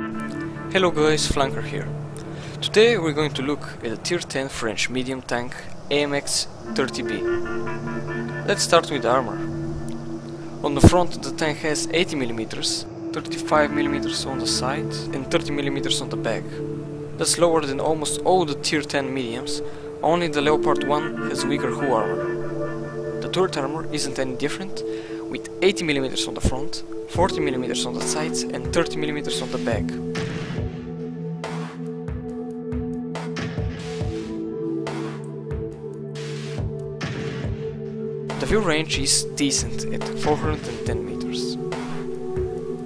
Hello guys, Flanker here. Today we're going to look at the Tier 10 French medium tank AMX-30B. Let's start with the armor. On the front the tank has 80mm, 35mm on the side and 30mm on the back. That's lower than almost all the Tier 10 mediums, only the Leopard 1 has weaker hull armor. The turret armor isn't any different, with 80mm on the front, 40mm on the sides and 30mm on the back. The view range is decent at 410 meters.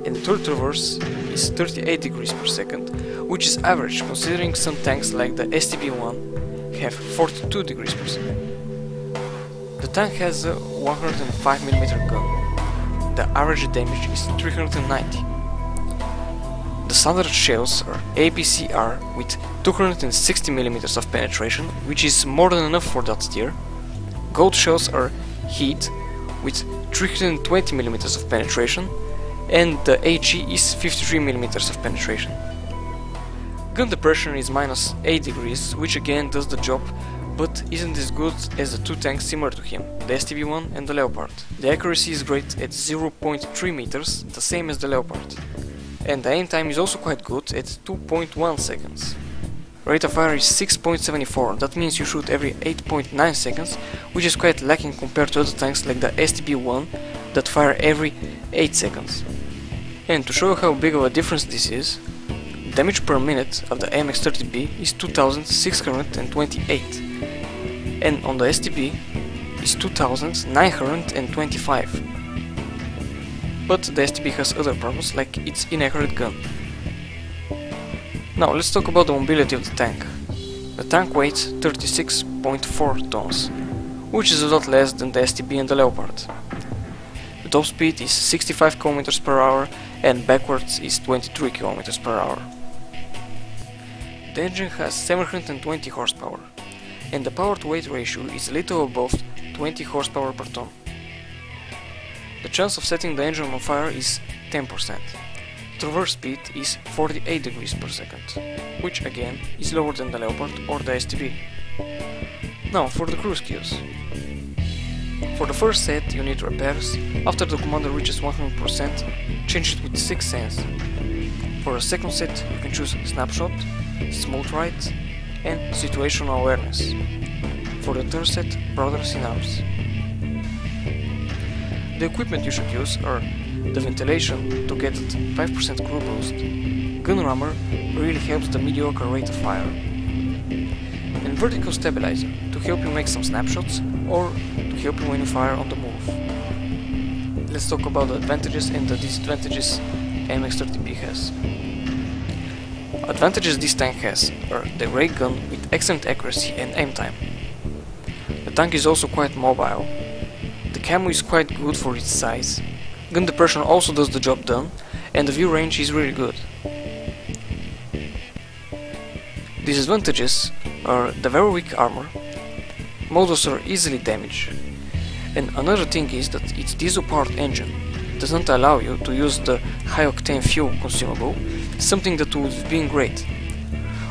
And the turret traverse is 38 degrees per second, which is average considering some tanks like the STB-1 have 42 degrees per second. The tank has a 105mm gun. The average damage is 390. The standard shells are APCR with 260mm of penetration, which is more than enough for that tier. Gold shells are Heat with 320mm of penetration, and the HE is 53mm of penetration. Gun depression is minus 8 degrees, which again does the job, but isn't as good as the two tanks similar to him, the STB-1 and the Leopard. The accuracy is great at 0.3 meters, the same as the Leopard. And the aim time is also quite good at 2.1 seconds. Rate of fire is 6.74, that means you shoot every 8.9 seconds, which is quite lacking compared to other tanks like the STB-1 that fire every 8 seconds. And to show how big of a difference this is, damage per minute of the AMX-30B is 2628, and on the STB is 2925. But the STB has other problems, like its inaccurate gun. Now let's talk about the mobility of the tank. The tank weighs 36.4 tons, which is a lot less than the STB and the Leopard. The top speed is 65 km per hour and backwards is 23 km per hour. The engine has 720 horsepower, and the power to weight ratio is a little above 20 horsepower per ton. The chance of setting the engine on fire is 10%. Traverse speed is 48 degrees per second, which again is lower than the Leopard or the STB. Now for the crew skills. For the first set you need repairs. After the commander reaches 100%, change it with 6 sense. For a second set you can choose snapshot, smooth ride and situational awareness. For the third set, brothers in arms. The equipment you should use are the ventilation to get that 5% crew boost, gun rammer really helps the mediocre rate of fire, and vertical stabilizer to help you make some snapshots or to help you when you fire on the move. Let's talk about the advantages and the disadvantages AMX-30B has. Advantages this tank has are the ray gun with excellent accuracy and aim time. The tank is also quite mobile. The camo is quite good for its size. Gun depression also does the job done, and the view range is really good. Disadvantages are the very weak armor, models are easily damaged, and another thing is that its diesel-powered engine does not allow you to use the high-octane fuel consumable, something that would have been great.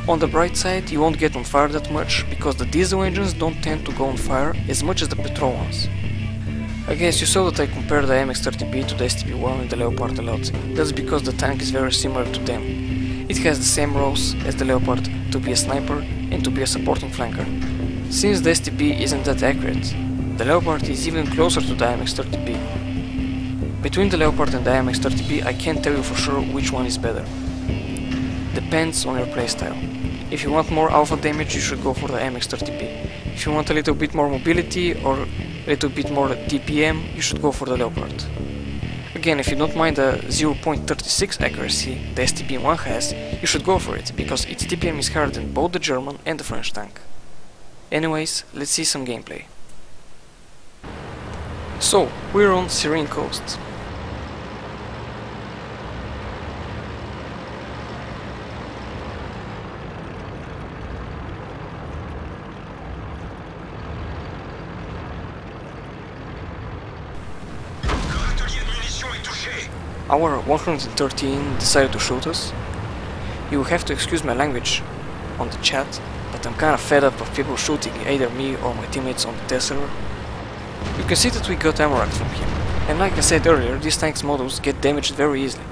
On the bright side, you won't get on fire that much, because the diesel engines don't tend to go on fire as much as the petrol ones. I guess you saw that I compared the AMX-30B to the STB-1 and the Leopard a lot. That's because the tank is very similar to them. It has the same roles as the Leopard to be a sniper and to be a supporting flanker. Since the STB isn't that accurate, the Leopard is even closer to the AMX-30B. Between the Leopard and the AMX-30B I can't tell you for sure which one is better. Depends on your playstyle. If you want more alpha damage you should go for the AMX-30B. If you want a little bit more mobility or a little bit more DPM, you should go for the Leopard. Again, if you don't mind the 0.36 accuracy the STB-1 has, you should go for it, because its DPM is higher than both the German and the French tank. Anyways, let's see some gameplay. So, we're on Syrian coast. Our 113 decided to shoot us, You will have to excuse my language on the chat, but I'm kinda fed up of people shooting either me or my teammates on the test server. You can see that we got ammo racked from him, and like I said earlier, these tanks models get damaged very easily.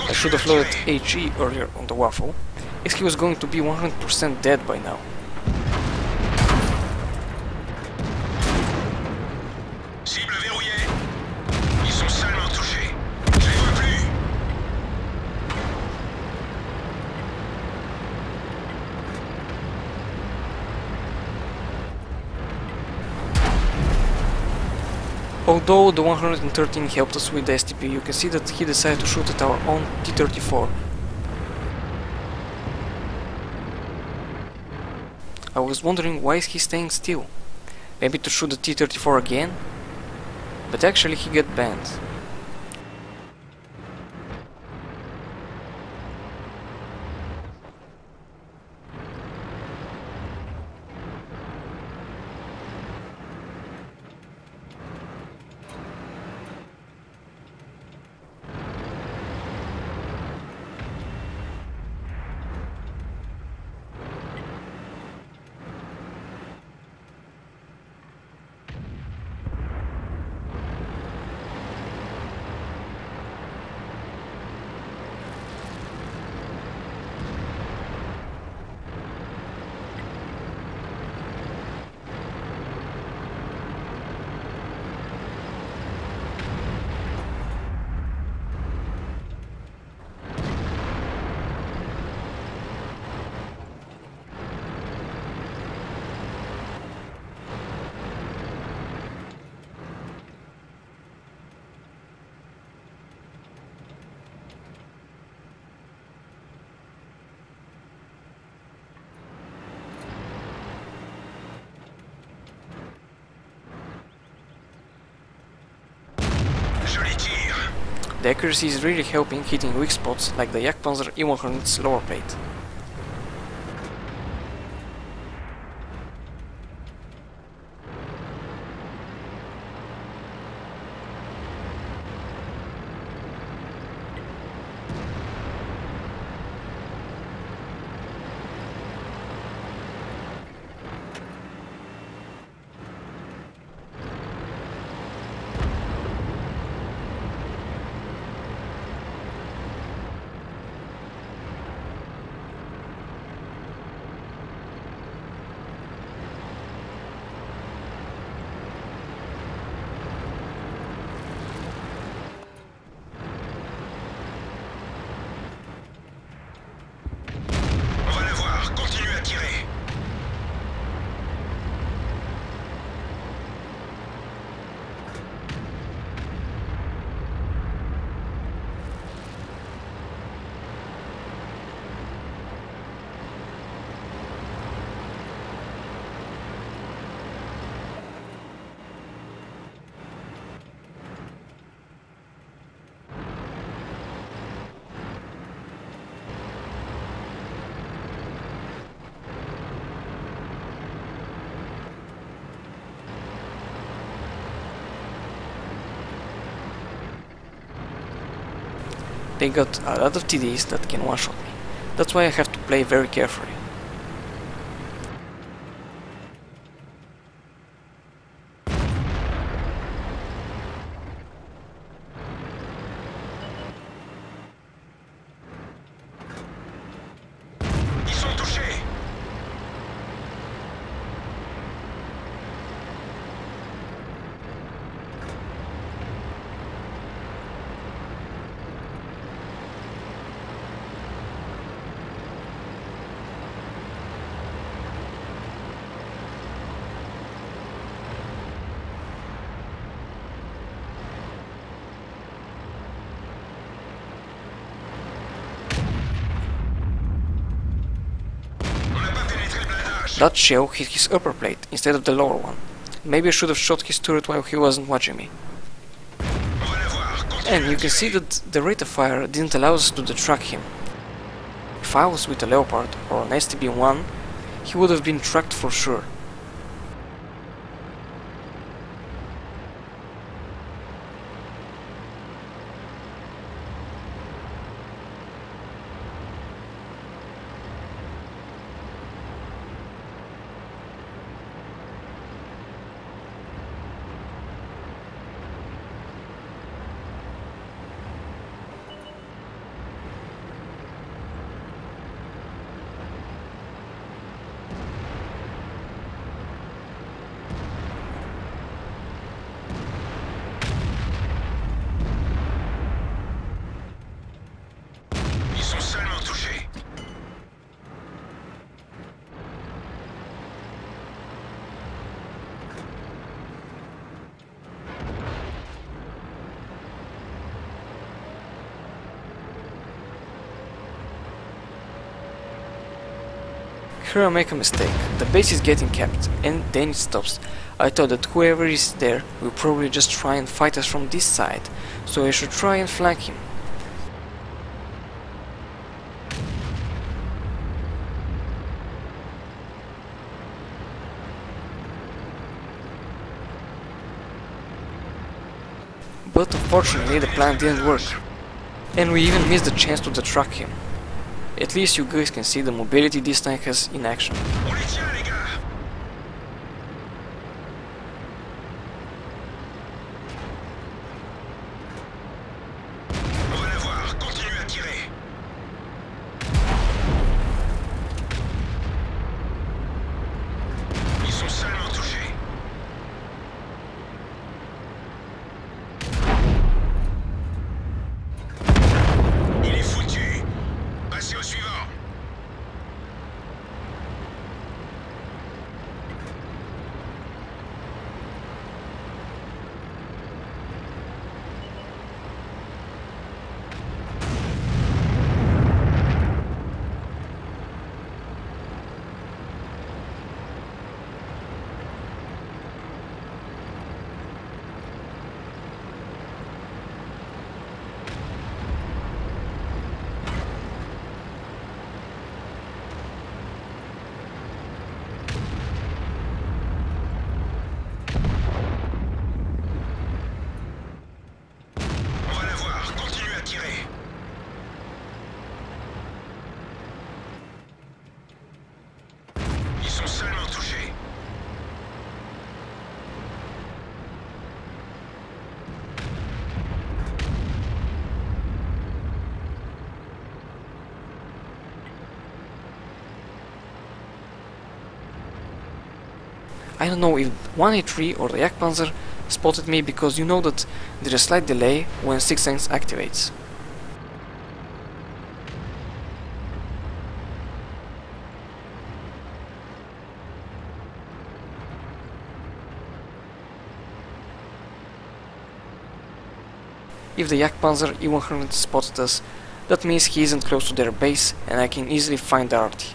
I should have loaded HE earlier on the waffle, as he was going to be 100% dead by now. Cible verrouillée. Ils sont salement touchés. Je les vois plus. Although the 113 helped us with the STP, you can see that he decided to shoot at our own T-34. I was wondering why is he staying still? Maybe to shoot the T-34 again? But actually he got banned. The accuracy is really helping hitting weak spots like the Jagdpanzer E100's lower plate. They got a lot of TDs that can one-shot me. That's why I have to play very carefully. That shell hit his upper plate instead of the lower one. Maybe I should have shot his turret while he wasn't watching me. On va la voir. Continue And you à can see tirer. that the rate of fire didn't allow us to detrack him. If I was with a Leopard or an STB-1, he would have been tracked for sure. Ils sont seulement touchés. Here I make a mistake. The base is getting capped, and then it stops. I thought that whoever is there will probably just try and fight us from this side, so I should try and flank him. But unfortunately the plan didn't work, and we even missed the chance to detrack him. At least you guys can see the mobility this tank has in action. On les tient, les gars. On va la voir. Continue à tirer. Ils sont seulement touchés. Il est foutu. Passez au suivant. On va la voir. Continue à tirer. Ils sont seulement touchés. I don't know if 183 or the Jagdpanzer spotted me, because you know that there is a slight delay when 6 Sense activates. If the Jagdpanzer E100 spotted us, that means he isn't close to their base and I can easily find the RT.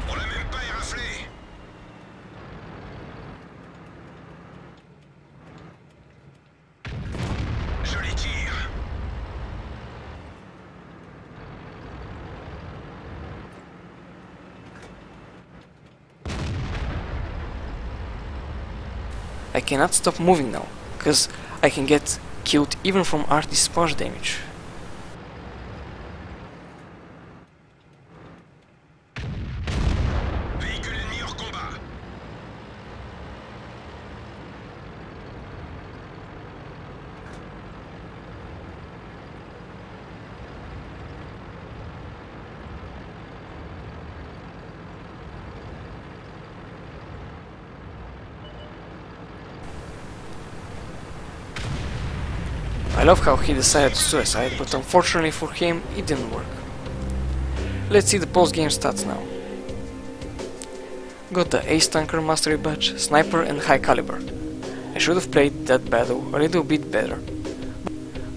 On l'a même pas éraflé. Je les tire. I cannot stop moving now, cause I can get killed even from RT splash damage. Véhicule ennemi hors combat. love how he decided to suicide, but unfortunately for him, it didn't work. Let's see the post-game stats now. Got the Ace Tanker Mastery Badge, Sniper and High Caliber. I should have played that battle a little bit better.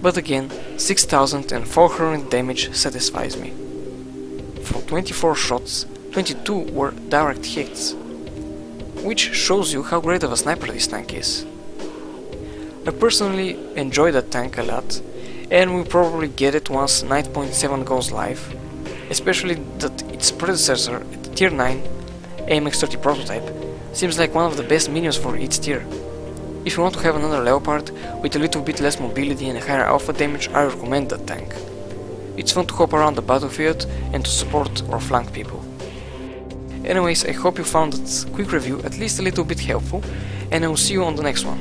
But again, 6400 damage satisfies me. From 24 shots, 22 were direct hits, which shows you how great of a sniper this tank is. I personally enjoy that tank a lot, and will probably get it once 9.7 goes live, especially that its predecessor at the tier 9, AMX-30 prototype, seems like one of the best minions for its tier. If you want to have another Leopard with a little bit less mobility and higher alpha damage, I recommend that tank. It's fun to hop around the battlefield and to support or flank people. Anyways, I hope you found that quick review at least a little bit helpful, and I will see you on the next one.